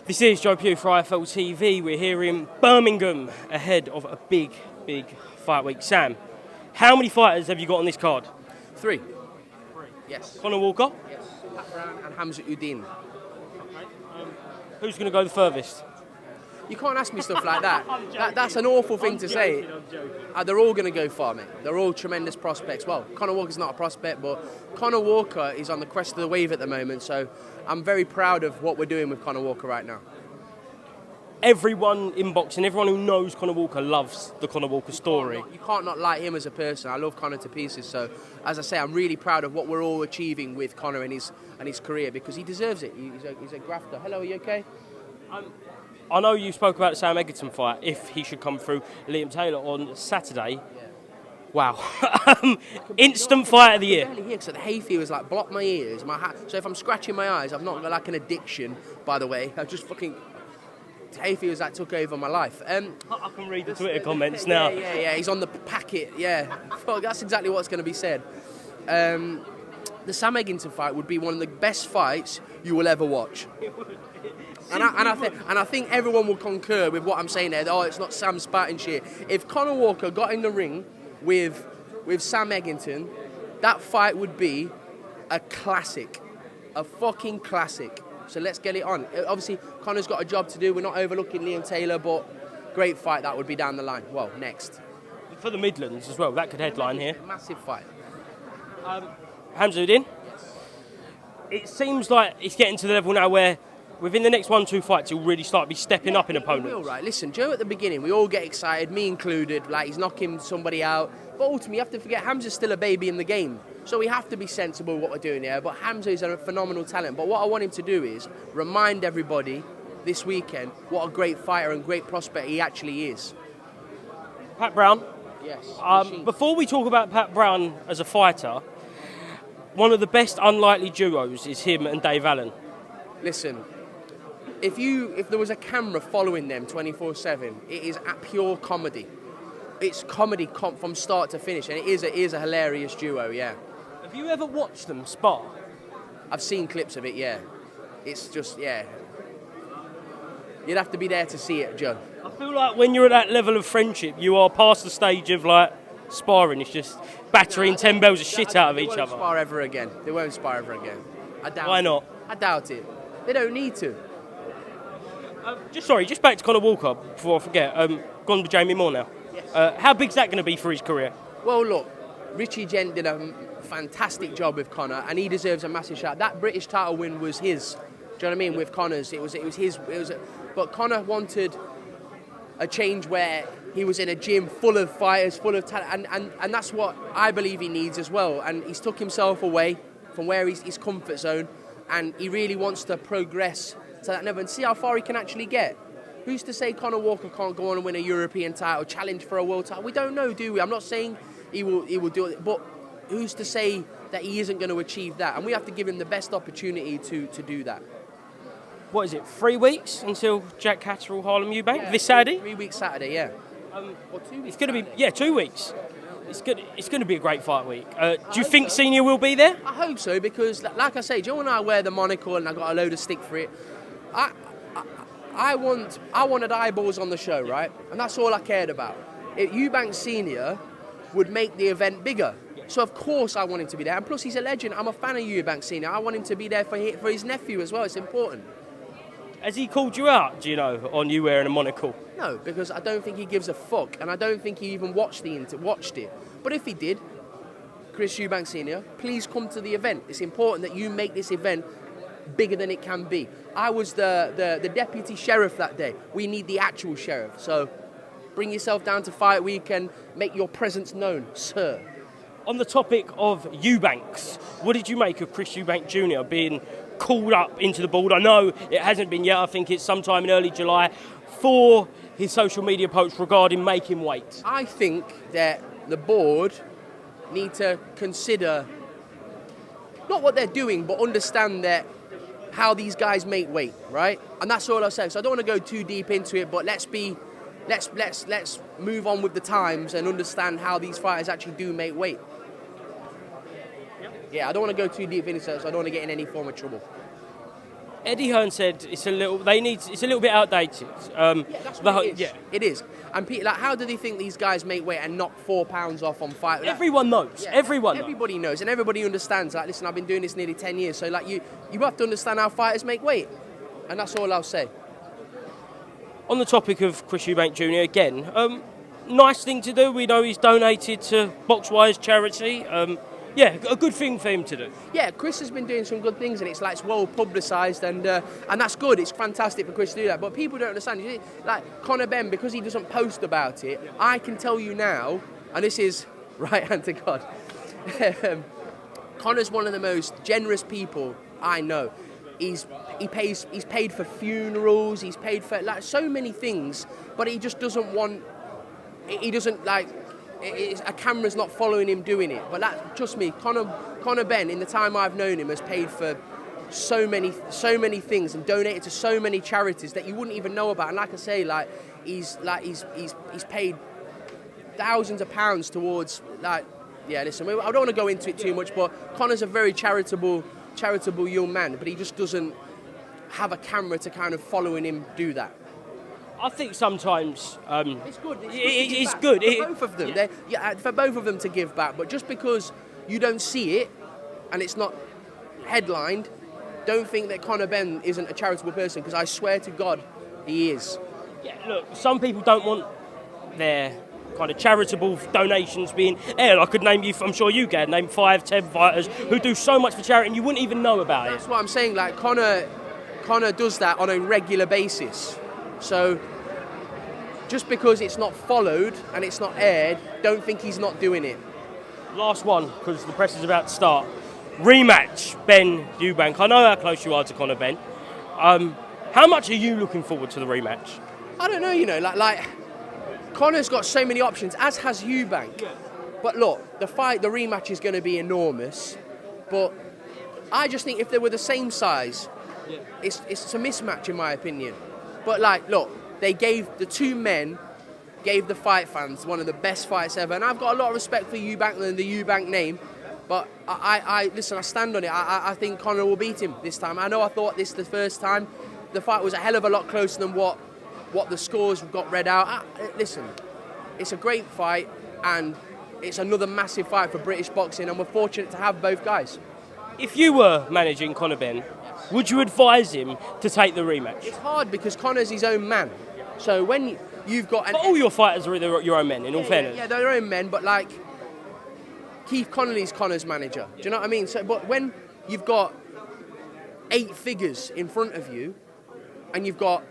This is Joe Pugh for IFLTV. We're here in Birmingham ahead of a big fight week. Sam, how many fighters have you got on this card? Three. Yes. Conor Walker? Yes. Pat Brown and Hamza Udin. Okay. Who's going to go the furthest? You can't ask me stuff like that. That's an awful thing to say. They're all going to go far, mate. They're all tremendous prospects. Well, Conor Walker's not a prospect, but Conor Walker is on the crest of the wave at the moment, so I'm very proud of what we're doing with Conor Walker right now. Everyone in boxing, everyone who knows Conor Walker loves the Conor Walker story. You can't not like him as a person. I love Conor to pieces. So, as I say, I'm really proud of what we're all achieving with Conor and his career because he deserves it. He's a grafter. Hello, are you okay? I know you spoke about the Sam Egerton fight, if he should come through Liam Taylor on Saturday. Yeah. Wow. Instant fight of the year. I can barely hear because the hay fever was like blocked my ears. So if I'm scratching my eyes, I've not got like an addiction, by the way. I just fucking... hay fever that took over my life. I can read the Twitter comments now. Yeah. He's on the packet. Yeah. Fuck, that's exactly what's going to be said. The Sam Egerton fight would be one of the best fights you will ever watch. And I think everyone will concur with what I'm saying there. Oh, it's not Sam spatting shit. If Conor Walker got in the ring with Sam Egerton, that fight would be a classic. A fucking classic. So let's get it on. Obviously, Conor's got a job to do. We're not overlooking Liam Taylor, but great fight that would be down the line. Well, next. For the Midlands as well, that could headline here. Massive fight. Hamza Udin? Yes. It seems like it's getting to the level now where within the next 1-2 fights he'll really start to be stepping up in opponents. Will, right. Listen, Joe, at the beginning, we all get excited, me included, like he's knocking somebody out. But ultimately, you have to forget Hamza's still a baby in the game. So we have to be sensible with what we're doing here. But Hamza is a phenomenal talent. But what I want him to do is remind everybody this weekend what a great fighter and great prospect he actually is. Pat Brown? Yes. Before we talk about Pat Brown as a fighter, one of the best unlikely duos is him and Dave Allen. Listen, if there was a camera following them 24/7, it is a pure comedy. It's comedy from start to finish, and it is a hilarious duo, yeah. Have you ever watched them spar? I've seen clips of it, yeah. It's just, yeah. You'd have to be there to see it, Joe. I feel like when you're at that level of friendship, you are past the stage of, like, sparring. It's just battering 10 bells of shit out of each other. They won't spar ever again. They won't spar ever again. I doubt it. Why not? I doubt it. They don't need to. Just back to Conor Walker before I forget. Gone with Jamie Moore now. Yes. How big's that going to be for his career? Well, look, Richie Gent did a fantastic job with Conor, and he deserves a massive shout. That British title win was his. Do you know what I mean? With Conor's, it was his. But Conor wanted a change where he was in a gym full of fighters, full of talent, and that's what I believe he needs as well. And he's took himself away from where his comfort zone, and he really wants to progress to that level and see how far he can actually get. Who's to say Conor Walker can't go on and win a European title, challenge for a world title? We don't know, do we? I'm not saying he will do it, but who's to say that he isn't going to achieve that? And we have to give him the best opportunity to do that. What is it, 3 weeks until Jack Catterall-Eubank this Saturday? 3 weeks Saturday, yeah. Or 2 weeks. It's going to be 2 weeks. It's going to be a great fight week. Do you think Senior will be there? I hope so because, like I say, Joe and I wear the monocle and I got a load of stick for it. I wanted eyeballs on the show, right? And that's all I cared about. Eubank Sr would make the event bigger. So, of course, I want him to be there. And plus, he's a legend. I'm a fan of Eubank Sr. I want him to be there for his nephew as well. It's important. Has he called you out, do you know, on you wearing a monocle? No, because I don't think he gives a fuck. And I don't think he even watched it. But if he did, Chris Eubank Sr., please come to the event. It's important that you make this event bigger than it can be. I was the deputy sheriff that day. We need the actual sheriff. So bring yourself down to fight week and make your presence known, sir. On the topic of Eubanks, what did you make of Chris Eubank Jr. being called up into the board? I know it hasn't been yet. I think it's sometime in early July for his social media posts regarding making weight. I think that the board need to consider not what they're doing, but understand that how these guys make weight, right? And that's all I'll say. So I don't want to go too deep into it, but let's move on with the times and understand how these fighters actually do make weight. Yeah, I don't want to go too deep into it, so I don't want to get in any form of trouble. Eddie Hearn said it's a little bit outdated. That's what it is. It is. And Peter, like, how do they think these guys make weight and knock £4 off on fight? Everyone knows. Everybody knows, and everybody understands. Like, listen, I've been doing this nearly 10 years, so like you have to understand how fighters make weight, and that's all I'll say. On the topic of Chris Eubank Jr. again, nice thing to do. We know he's donated to Boxwise charity. A good thing for him to do. Yeah, Chris has been doing some good things, and it's well publicised, and that's good. It's fantastic for Chris to do that. But people don't understand. You see, like Conor Benn, because he doesn't post about it, I can tell you now, and this is right hand to God. Conor's one of the most generous people I know. He's paid for funerals. He's paid for like so many things, but he just doesn't want. He doesn't like. A camera's not following him doing it. But trust me, Conor Benn, in the time I've known him, has paid for so many things and donated to so many charities that you wouldn't even know about. And like I say, he's paid thousands of pounds towards listen, I don't want to go into it too much, but Conor's a very charitable young man, but he just doesn't have a camera to kind of following him do that. I think sometimes it's good. It's good for both of them. For both of them to give back, but just because you don't see it and it's not headlined, don't think that Conor Benn isn't a charitable person, because I swear to God, he is. Yeah, look, some people don't want their kind of charitable donations being aired. I could name you, I'm sure you can name 5, 10 fighters who do so much for charity and you wouldn't even know about it. That's what I'm saying. Like Conor does that on a regular basis. So just because it's not followed and it's not aired, don't think he's not doing it. Last one, because the press is about to start. Rematch, Ben Eubank. I know how close you are to Conor Benn. How much are you looking forward to the rematch? I don't know, like Conor's got so many options, as has Eubank. Yeah. But look, the rematch is going to be enormous. But I just think if they were the same size, it's a mismatch in my opinion. But look, the two men gave the fight fans one of the best fights ever, and I've got a lot of respect for Eubank and the Eubank name. But I stand on it. I think Conor will beat him this time. I know I thought this the first time. The fight was a hell of a lot closer than what the scores got read out. Listen, it's a great fight, and it's another massive fight for British boxing, and we're fortunate to have both guys. If you were managing Conor Benn, would you advise him to take the rematch? It's hard because Conor's his own man. So when you've got... But all your fighters are your own men, in all fairness. Yeah, they're their own men, but Keith Connolly's Conor's manager. Do you know what I mean? So, but when you've got 8 figures in front of you, and you've got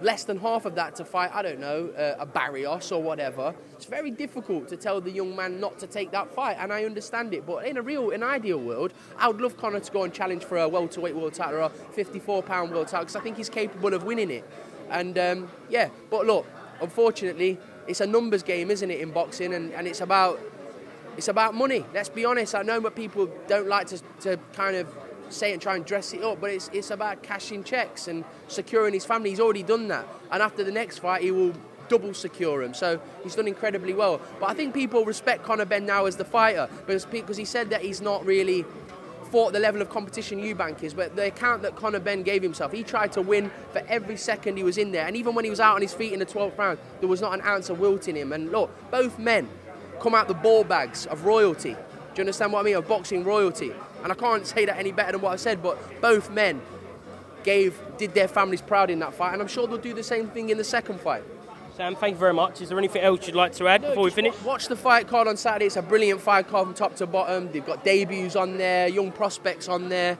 less than half of that to fight, I don't know, a Barrios or whatever, it's very difficult to tell the young man not to take that fight, and I understand it. But in an ideal world, I would love Conor to go and challenge for a welterweight world title or a 54-pound world title, because I think he's capable of winning it. And but look, unfortunately, it's a numbers game, isn't it, in boxing, and it's about money. Let's be honest. I know what people don't like to kind of say and try and dress it up, but it's about cashing checks and securing his family. He's already done that, and after the next fight he will double secure him, so he's done incredibly well. But I think people respect Conor Benn now as the fighter, because he said that he's not really fought the level of competition Eubank is, but the account that Conor Benn gave himself, he tried to win for every second he was in there, and even when he was out on his feet in the 12th round, there was not an ounce of wilt in him. And look, both men come out the ball bags of royalty. Do you understand what I mean? Of boxing royalty. And I can't say that any better than what I said, but both men did their families proud in that fight, and I'm sure they'll do the same thing in the second fight. Sam, thank you very much. Is there anything else you'd like to add before we finish? Watch the fight card on Saturday. It's a brilliant fight card from top to bottom. They've got debuts on there, young prospects on there.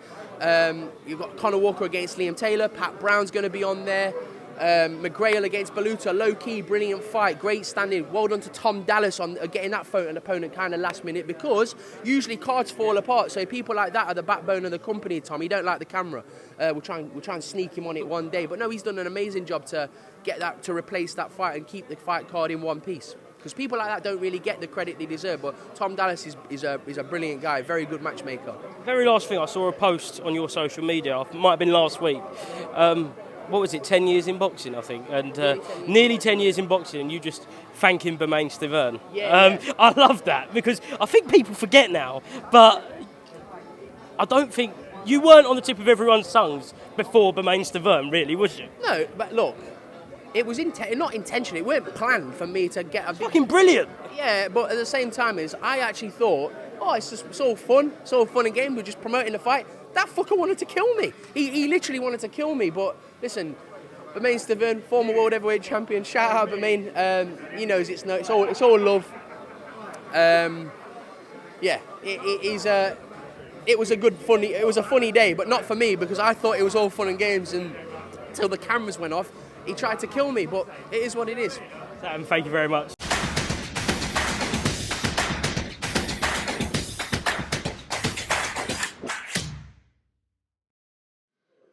You've got Conor Walker against Liam Taylor. Pat Brown's going to be on there. McGrail against Baluta, low-key, brilliant fight, great standing. Well done to Tom Dallas on getting that an opponent kind of last minute, because usually cards fall apart. So people like that are the backbone of the company, Tom. He don't like the camera. We'll try and sneak him on it one day. But no, he's done an amazing job to get that, to replace that fight and keep the fight card in one piece. Because people like that don't really get the credit they deserve. But Tom Dallas is a brilliant guy, very good matchmaker. Very last thing, I saw a post on your social media, it might have been last week. What was it, 10 years in boxing, I think, and nearly 10 years in boxing, and you just thanking Bermain Stiverne. I love that, because I think people forget now, but I don't think You weren't on the tip of everyone's tongues before Bermain Stavern, really, was you? No, but look, it was not intentional. It weren't planned for me to get a Fucking brilliant. Yeah, but at the same time, I actually thought, it's all fun. It's all fun and game. We're just promoting the fight. That fucker wanted to kill me. He literally wanted to kill me. But listen, Bermain Stavern, former world heavyweight champion. Shout out Bermain. He knows it's all love. It was a funny day, but not for me because I thought it was all fun and games until the cameras went off. He tried to kill me, but it is what it is. Sam, thank you very much.